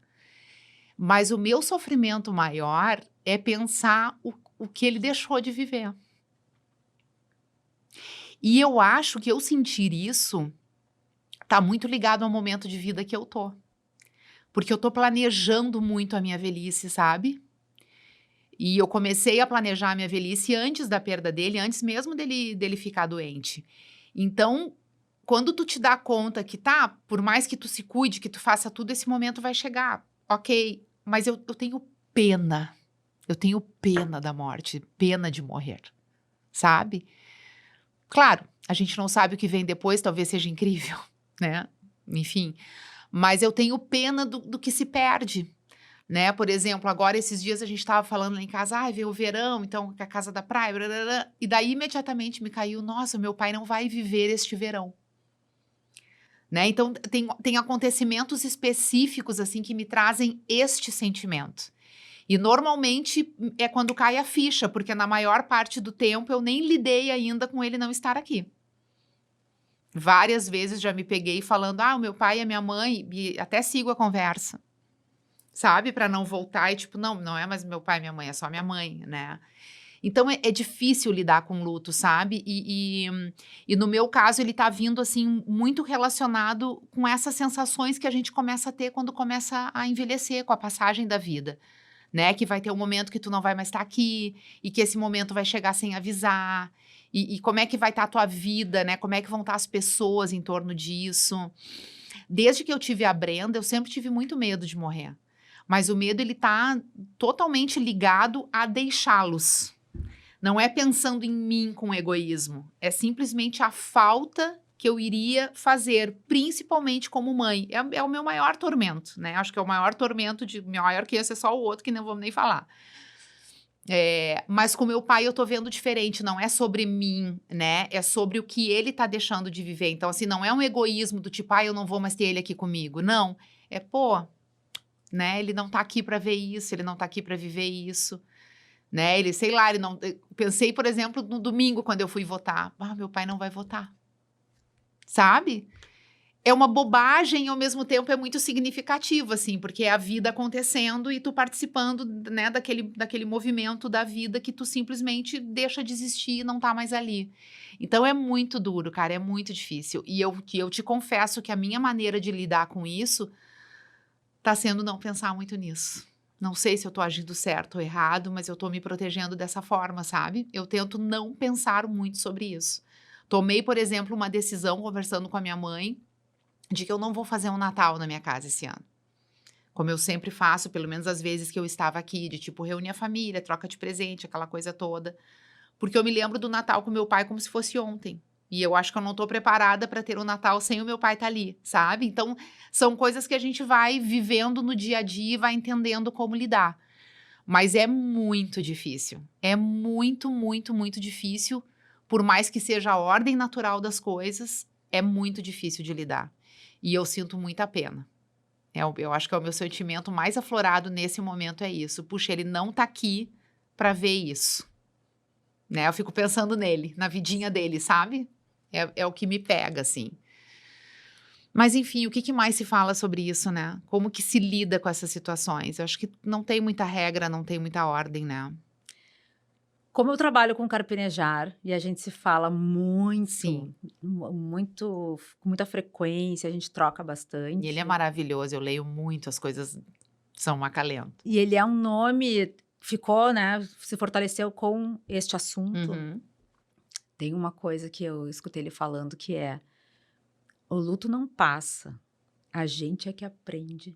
Mas o meu sofrimento maior é pensar o que ele deixou de viver. E eu acho que eu sentir isso tá muito ligado ao momento de vida que eu tô. Porque eu tô planejando muito a minha velhice, sabe? E eu comecei a planejar a minha velhice antes da perda dele, antes mesmo dele ficar doente. Então, quando tu te dá conta que tá, por mais que tu se cuide, que tu faça tudo, esse momento vai chegar. Ok, mas eu tenho pena. Eu tenho pena da morte, pena de morrer, sabe? Claro, a gente não sabe o que vem depois, talvez seja incrível, né? Enfim, mas eu tenho pena do que se perde, né? Por exemplo, agora esses dias a gente estava falando lá em casa, veio o verão, então a casa da praia, blá, blá, blá, e daí imediatamente me caiu, nossa, meu pai não vai viver este verão. Né? Então, tem acontecimentos específicos, assim, que me trazem este sentimento. E, normalmente, é quando cai a ficha, porque na maior parte do tempo eu nem lidei ainda com ele não estar aqui. Várias vezes já me peguei falando, o meu pai e a minha mãe, e até sigo a conversa, sabe? Para não voltar e tipo, não é mais meu pai e minha mãe, é só minha mãe, né? Então, é difícil lidar com luto, sabe? E no meu caso, ele tá vindo, assim, muito relacionado com essas sensações que a gente começa a ter quando começa a envelhecer com a passagem da vida, né? Que vai ter um momento que tu não vai mais estar aqui e que esse momento vai chegar sem avisar. E como é que vai estar a tua vida, né? Como é que vão estar as pessoas em torno disso. Desde que eu tive a Brenda, eu sempre tive muito medo de morrer. Mas o medo, ele tá totalmente ligado a deixá-los. Não é pensando em mim com egoísmo, é simplesmente a falta que eu iria fazer, principalmente como mãe. É o meu maior tormento, né? Acho que é o maior tormento, maior que esse é só o outro, que não vamos nem falar. Mas com meu pai eu tô vendo diferente, não é sobre mim, né? É sobre o que ele tá deixando de viver. Então, assim, não é um egoísmo do tipo, eu não vou mais ter ele aqui comigo. Não, né? Ele não tá aqui para ver isso, ele não tá aqui para viver isso. Né, ele, sei lá, pensei, por exemplo, no domingo, quando eu fui votar. Meu pai não vai votar. Sabe? É uma bobagem e, ao mesmo tempo, é muito significativo, assim, porque é a vida acontecendo e tu participando, né, daquele movimento da vida que tu simplesmente deixa de existir e não tá mais ali. Então, é muito duro, cara, é muito difícil. E eu te confesso que a minha maneira de lidar com isso tá sendo não pensar muito nisso. Não sei se eu tô agindo certo ou errado, mas eu tô me protegendo dessa forma, sabe? Eu tento não pensar muito sobre isso. Tomei, por exemplo, uma decisão conversando com a minha mãe de que eu não vou fazer um Natal na minha casa esse ano. Como eu sempre faço, pelo menos as vezes que eu estava aqui, de tipo reunir a família, troca de presente, aquela coisa toda. Porque eu me lembro do Natal com meu pai como se fosse ontem. E eu acho que eu não tô preparada para ter um Natal sem o meu pai estar ali, sabe? Então, são coisas que a gente vai vivendo no dia a dia e vai entendendo como lidar. Mas é muito difícil. É muito, muito, muito difícil. Por mais que seja a ordem natural das coisas, é muito difícil de lidar. E eu sinto muita pena. Eu acho que é o meu sentimento mais aflorado nesse momento, é isso. Puxa, ele não tá aqui para ver isso. Né? Eu fico pensando nele, na vidinha dele, sabe? É o que me pega, assim. Mas, enfim, o que mais se fala sobre isso, né? Como que se lida com essas situações? Eu acho que não tem muita regra, não tem muita ordem, né? Como eu trabalho com carpinejar e a gente se fala muito, Sim. muito, com muita frequência, a gente troca bastante. E ele é maravilhoso, eu leio muito, as coisas são um acalento. E ele é um nome, ficou, né, se fortaleceu com este assunto. Uhum. Tem uma coisa que eu escutei ele falando que é: o luto não passa, a gente é que aprende.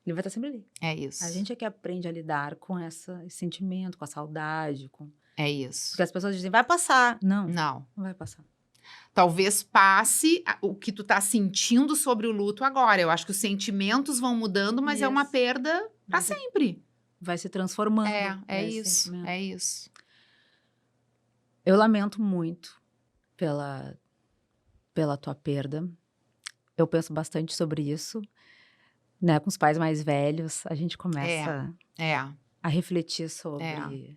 Ele vai estar sempre ali. É isso. A gente é que aprende a lidar com esse sentimento, com a saudade, com... É isso. Porque as pessoas dizem, vai passar. Não, Não. não vai passar. Talvez passe o que tu tá sentindo sobre o luto agora. Eu acho que os sentimentos vão mudando, mas é uma Isso. perda para sempre. Vai se transformando. É esse isso, sentimento. é isso. Eu lamento muito pela tua perda. Eu penso bastante sobre isso, né? Com os pais mais velhos, a gente começa a refletir sobre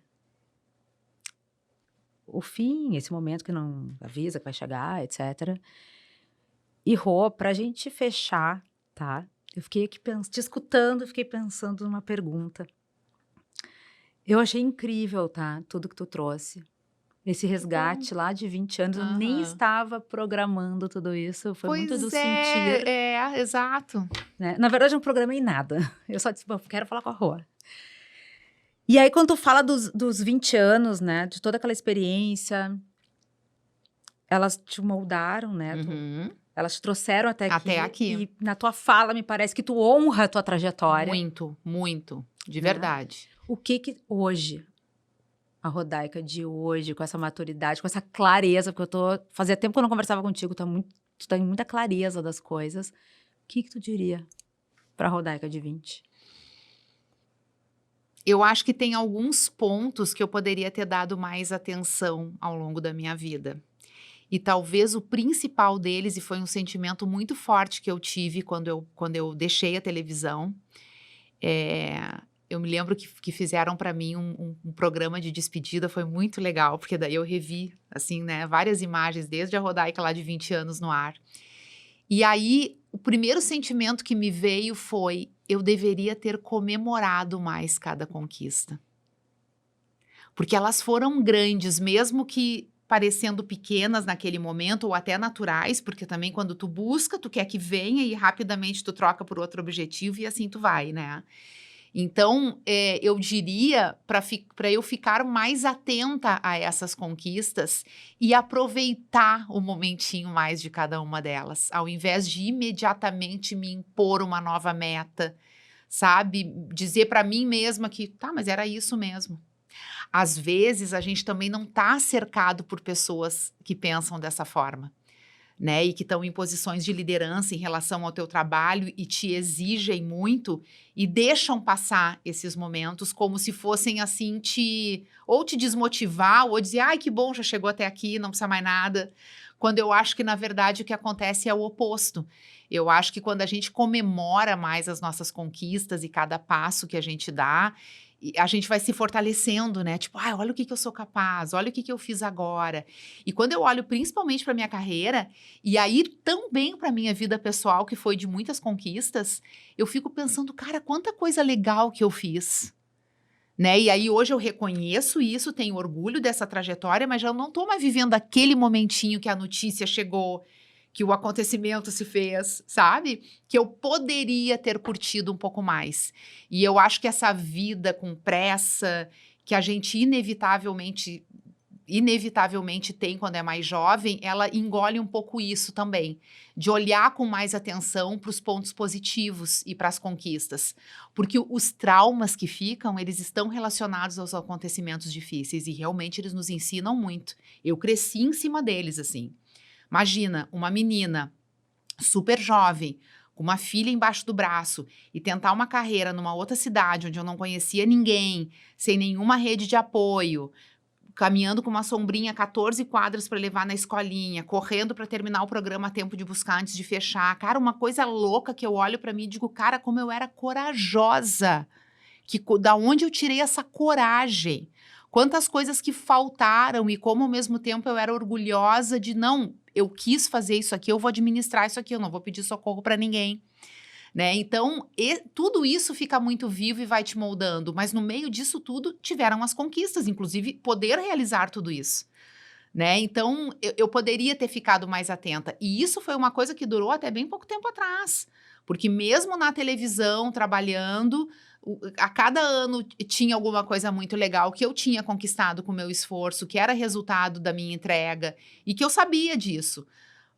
o fim, esse momento que não avisa que vai chegar, etc. E, Rô, pra gente fechar, tá? Eu fiquei aqui te escutando, fiquei pensando numa pergunta. Eu achei incrível, tá? Tudo que tu trouxe. Esse resgate lá de 20 anos, eu nem estava programando tudo isso, foi muito do sentir. Exato. Né? Na verdade, eu não programei nada. Eu só disse, quero falar com a Rô. E aí, quando tu fala dos 20 anos, né? De toda aquela experiência, elas te moldaram, né? Uhum. Elas te trouxeram até aqui. Até aqui. E na tua fala, me parece que tu honra a tua trajetória. Muito, muito. De verdade. O que hoje, a Rodaica de hoje, com essa maturidade, com essa clareza, porque fazia tempo que eu não conversava contigo, tu tem muita clareza das coisas. O que tu diria pra Rodaica de 20? Eu acho que tem alguns pontos que eu poderia ter dado mais atenção ao longo da minha vida. E talvez o principal deles, e foi um sentimento muito forte que eu tive quando eu deixei a televisão, eu me lembro que fizeram para mim um programa de despedida, foi muito legal, porque daí eu revi, assim, né, várias imagens, desde a Rodaica lá de 20 anos no ar. E aí, o primeiro sentimento que me veio foi, eu deveria ter comemorado mais cada conquista. Porque elas foram grandes, mesmo que parecendo pequenas naquele momento, ou até naturais, porque também quando tu busca, tu quer que venha e rapidamente tu troca por outro objetivo e assim tu vai, né? Então, eu diria para eu ficar mais atenta a essas conquistas e aproveitar o momentinho mais de cada uma delas, ao invés de imediatamente me impor uma nova meta, sabe? Dizer para mim mesma que, tá, mas era isso mesmo. Às vezes, a gente também não está cercado por pessoas que pensam dessa forma, né? E que estão em posições de liderança em relação ao teu trabalho e te exigem muito e deixam passar esses momentos como se fossem assim ou te desmotivar ou dizer, ai, que bom, já chegou até aqui, não precisa mais nada. Quando eu acho que, na verdade, o que acontece é o oposto. Eu acho que quando a gente comemora mais as nossas conquistas e cada passo que a gente dá, a gente vai se fortalecendo, né? Tipo, olha o que eu sou capaz, olha o que eu fiz agora. E quando eu olho principalmente para minha carreira, e aí também para minha vida pessoal, que foi de muitas conquistas, eu fico pensando, cara, quanta coisa legal que eu fiz. Né? E aí hoje eu reconheço isso, tenho orgulho dessa trajetória, mas já não estou mais vivendo aquele momentinho que a notícia chegou, que o acontecimento se fez, sabe? Que eu poderia ter curtido um pouco mais. E eu acho que essa vida com pressa, que a gente inevitavelmente inevitavelmente tem quando é mais jovem, ela engole um pouco isso também, de olhar com mais atenção para os pontos positivos e para as conquistas. Porque os traumas que ficam, eles estão relacionados aos acontecimentos difíceis e realmente eles nos ensinam muito. Eu cresci em cima deles, assim. Imagina, uma menina super jovem, com uma filha embaixo do braço e tentar uma carreira numa outra cidade onde eu não conhecia ninguém, sem nenhuma rede de apoio, caminhando com uma sombrinha 14 quadras para levar na escolinha, correndo para terminar o programa a tempo de buscar antes de fechar. Cara, uma coisa louca que eu olho para mim e digo, cara, como eu era corajosa. Da onde eu tirei essa coragem? Quantas coisas que faltaram e como ao mesmo tempo eu era orgulhosa de não, eu quis fazer isso aqui, eu vou administrar isso aqui, eu não vou pedir socorro para ninguém. Né? Então, tudo isso fica muito vivo e vai te moldando, mas no meio disso tudo tiveram as conquistas, inclusive poder realizar tudo isso. Né? Então, eu poderia ter ficado mais atenta. E isso foi uma coisa que durou até bem pouco tempo atrás. Porque mesmo na televisão, trabalhando, a cada ano tinha alguma coisa muito legal que eu tinha conquistado com o meu esforço, que era resultado da minha entrega, e que eu sabia disso.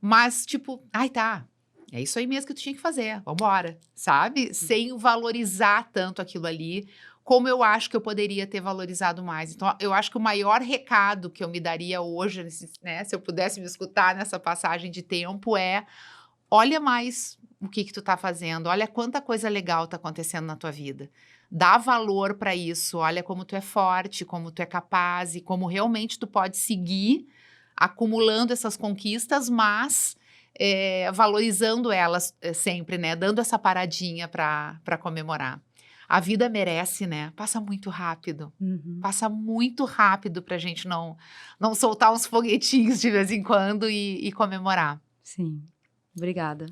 Mas, tipo, ai, tá, é isso aí mesmo que tu tinha que fazer, vambora, sabe? Sem valorizar tanto aquilo ali, como eu acho que eu poderia ter valorizado mais. Então, eu acho que o maior recado que eu me daria hoje, né, se eu pudesse me escutar nessa passagem de tempo, é: olha mais o que tu tá fazendo, olha quanta coisa legal tá acontecendo na tua vida. Dá valor para isso, olha como tu é forte, como tu é capaz e como realmente tu pode seguir acumulando essas conquistas, mas valorizando elas sempre, né? Dando essa paradinha para comemorar. A vida merece, né? Passa muito rápido. Passa muito rápido pra gente não soltar uns foguetinhos de vez em quando e comemorar. Sim. Obrigada.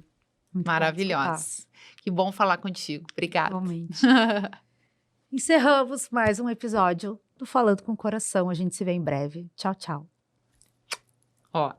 Muito maravilhosa. Que bom falar contigo. Obrigada. Realmente. Encerramos mais um episódio do Falando com o Coração. A gente se vê em breve. Tchau, tchau. Ó.